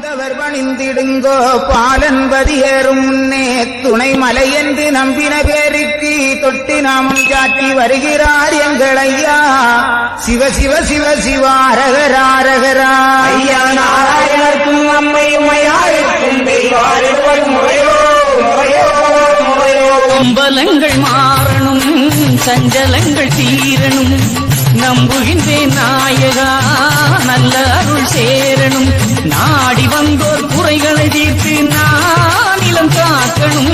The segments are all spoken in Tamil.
பணிந்தவர் பணிந்திடுங்கோ பாலன்பதி ஏறும் முன்னே துணை மலை என்று நம்பின பேருக்கு தொட்டு நாமம் சாட்டி வருகிறார் எங்கள் ஐயா சிவ சிவ சிவ சிவாரகராரகரா ஐயா நாராயணர்க்கும் அம்மையும் ஐயாருக்கும் கும்பலங்கள் மாறணும் சஞ்சலங்கள் தீரணும் நம்புகின்றேன் நாயகா நல்ல அருள் சேரணும் நாடி வந்தோர் குறைகளை தீர்த்து நானிலம் காக்கணும்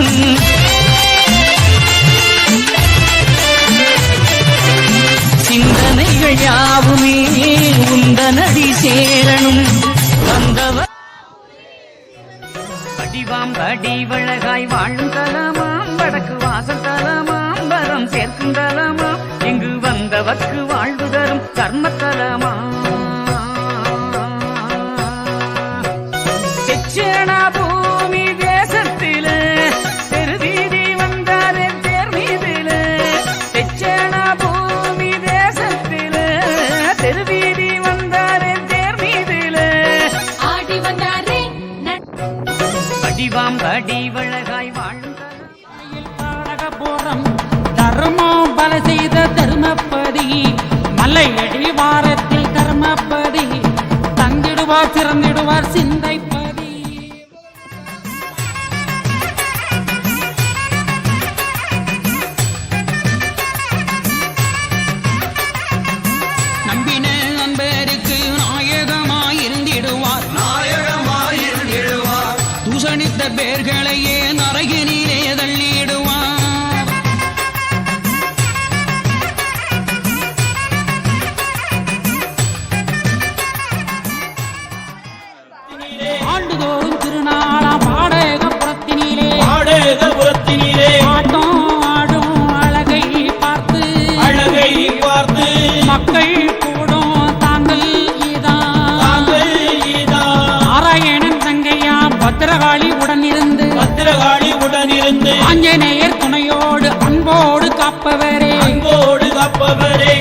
சிந்தனைகள் யாவுமே உந்தனடி சேரணும் வந்தவர் அடிவாம் அடிவழகாய் வாழும் தலமாம் வடக்கு வாசல் தலமாம் வரம் சேர்க்கும் தலமாம் இங்கு வந்தவர்க்கு வாழ்வு தரும் கர்மத்தலமா செச்சேனா பூமி தேசத்தில தெருவீதி வந்தாரே தேர் மீதில செச்சேனா பூமி தேசத்தில தெருவீதி வந்தாரே தேர் மீதில ஆடி வந்தாரே அடிவாம் அடிவழகாய் வாழும் போறம் தர்மம் பல செய்த தர்மப்பதி மலையடி வாரத்தில் தர்மப்பதி தந்திடுவார் சிறந்திடுவார் சிந்தைப்பதி நம்பின நண்பருக்கு நாயகமாயிருந்திடுவார் தூசணித்த பேர்களையே நரகினிலே தள்ளிடுவார் ஆண்டுதோறும் திருநாளாம் பாடகபுரத்தினிலே ஆட்டம் ஆடும் அழகை பார்த்து மக்கள் கூடும் தாங்கள் இதான் நாராயணன் தங்கையா பத்திரகாளி உடன் இருந்து ஆஞ்சநேயர் துணையோடு அன்போடு காப்பவரே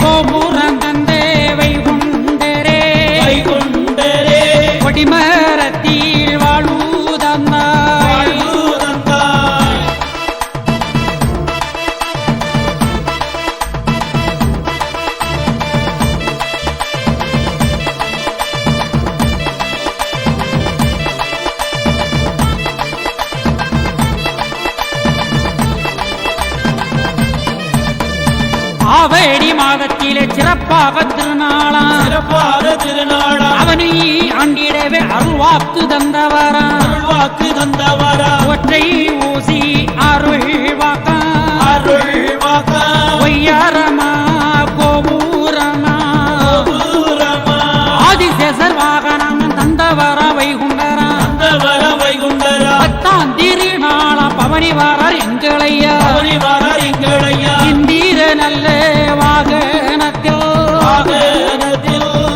கோபுரம் தந்தே வைகுண்டரே கொடிமரத்தில் வாழுதந்தாய் ஆவடி மாதத்திலே சிறப்பாக திருநாளாம் அவனை ஆண்டிடவே அருள்வாக்கு தந்தவரா ஒற்றை ஊசி அருள் வாக்கா ஒய்யாரமா கோபூரமா ஆதிசேசர் வாகனம் தந்தவரா வைகுண்டரா பத்தாம் திருநாளா பவனி வாரார் எங்களையா இந்திர நல்ல வாகனத்தில்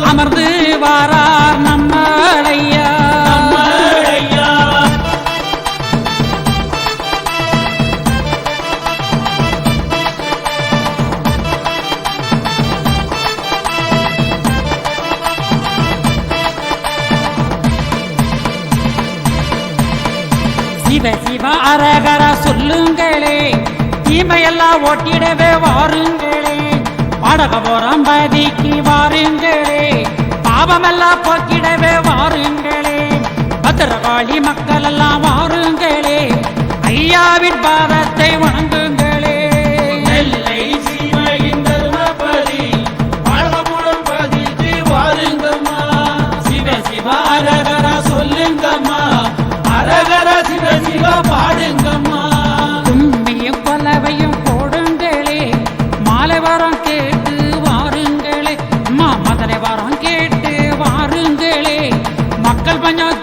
அமர்ந்து வாரார் நம்மளையா சிவ சிவ அரகர சொல்லுங்களே தீமையெல்லாம் ஓட்டிடவே வாருங்களே பாடகபுரம் பதிக்கு வாருங்களே பாவமெல்லாம் போக்கிடவே வாருங்களே பத்திரகாளி மக்கள் எல்லாம் வாருங்களே ஐயாவின் பாதத்தை வணங்குங்களே சிவ சிவ அரகர சொல்லுங்கம்மா பாடுங்கம்மா கும்மியும் கொலவையும் போடுங்களே மாலை வரம் கேட்டு வாருங்களே அம்மா மதனை வரம் கேட்டு வாருங்களே மக்கள் பஞ்சம்